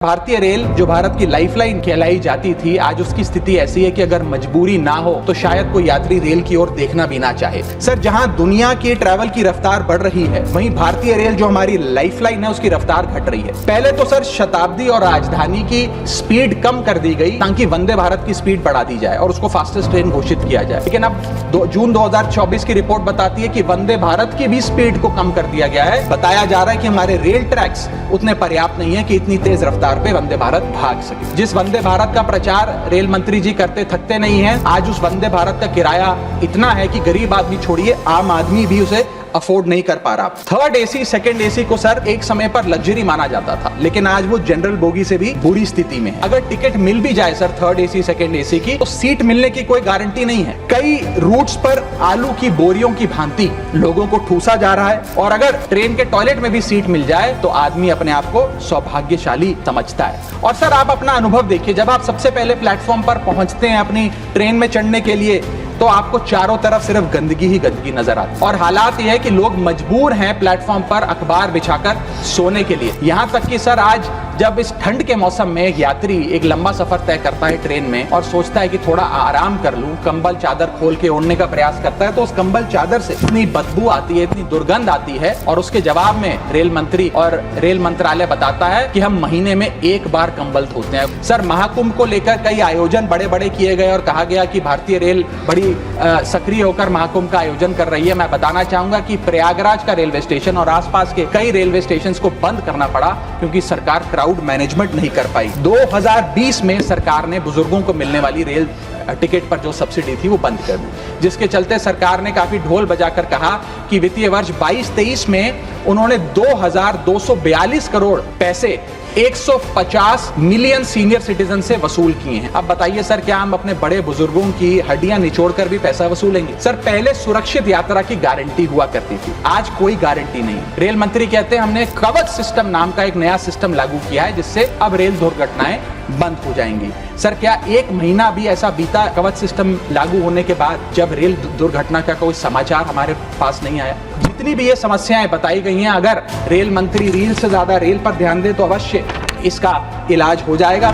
भारतीय रेल जो भारत की लाइफलाइन कहलाई जाती थी, आज उसकी स्थिति ऐसी है कि अगर मजबूरी ना हो तो शायद कोई यात्री रेल की ओर देखना भी ना चाहे। सर, जहां दुनिया की ट्रैवल की रफ्तार बढ़ रही है, वहीं भारतीय रेल जो हमारी लाइफलाइन है उसकी रफ्तार घट रही है। पहले तो सर शताब्दी और राजधानी की स्पीड कम कर दी गई ताकि वंदे भारत की स्पीड बढ़ा दी जाए और उसको फास्टेस्ट ट्रेन घोषित किया जाए, लेकिन अब जून 2024 की रिपोर्ट बताती है कि वंदे भारत की भी स्पीड को कम कर दिया गया है। बताया जा रहा है कि हमारे रेल ट्रैक्स उतने पर्याप्त नहीं है कि इतनी तेज रफ्तार पे वंदे भारत भाग सके। जिस वंदे भारत का प्रचार रेल मंत्री जी करते थकते नहीं हैं, आज उस वंदे भारत का किराया इतना है कि गरीब आदमी छोड़िए, आम आदमी भी उसे अफोर्ड नहीं कर पा रहा। थर्ड एसी, सेकंड एसी को सर एक समय पर लग्जरी माना जाता था, लेकिन आज वो जनरल बोगी से भी बुरी स्थिति में है। अगर टिकट मिल भी जाए sir third AC, second AC की, तो सीट मिलने की कोई गारंटी नहीं है। कई रूट्स पर आलू की बोरियों की भांति लोगों को ठूसा जा रहा है, और अगर ट्रेन के टॉयलेट में भी सीट मिल जाए तो आदमी अपने आप को सौभाग्यशाली समझता है। और सर आप अपना अनुभव देखिए, जब आप सबसे पहले प्लेटफॉर्म पर पहुंचते हैं अपनी ट्रेन में चढ़ने के लिए, तो आपको चारों तरफ सिर्फ गंदगी ही गंदगी नजर आती है। और हालात यह है कि लोग मजबूर हैं प्लेटफॉर्म पर अखबार बिछाकर सोने के लिए। यहां तक कि सर आज जब इस ठंड के मौसम में एक यात्री एक लंबा सफर तय करता है ट्रेन में और सोचता है कि थोड़ा आराम कर लूं, कंबल चादर खोल के ओढ़ने का प्रयास करता है, तो उस कंबल चादर से इतनी बदबू आती है, इतनी दुर्गंध आती है, और उसके जवाब में रेल मंत्री और रेल मंत्रालय बताता है कि हम महीने में एक बार कंबल धोते हैं। सर, महाकुंभ को लेकर कई आयोजन बड़े बड़े किए गए और कहा गया कि भारतीय रेल बड़ी सक्रिय होकर महाकुंभ का आयोजन कर रही है। मैं बताना चाहूंगा कि प्रयागराज का रेलवे स्टेशन और आसपास के कई रेलवे स्टेशन को बंद करना पड़ा क्योंकि सरकार क्राउड मैनेजमेंट नहीं कर पाई। 2020 में सरकार ने बुजुर्गों को मिलने वाली रेल टिकट पर जो सब्सिडी थी वो बंद कर दी, जिसके चलते सरकार ने काफी ढोल बजाकर कहा कि वित्तीय वर्ष 22-23 में उन्होंने 2242 करोड़ पैसे 150 मिलियन सीनियर सिटीजन से वसूल किए हैं। अब बताइए सर, क्या हम अपने बड़े बुजुर्गों की हड्डियां निचोड़कर भी पैसा वसूलेंगे? सर, पहले सुरक्षित यात्रा की गारंटी हुआ करती थी, आज कोई गारंटी नहीं। रेल मंत्री कहते हैं हमने कवच सिस्टम नाम का एक नया सिस्टम लागू किया है, जिससे अब रेल दुर्घटनाएं बंद हो जाएंगी। सर, क्या एक महीना भी ऐसा बीता कवच सिस्टम लागू होने के बाद जब रेल दुर्घटना का कोई समाचार हमारे पास नहीं आया? जितनी भी ये समस्याएं बताई गई हैं, अगर रेल मंत्री रील से ज्यादा रेल पर ध्यान दे तो अवश्य इसका इलाज हो जाएगा।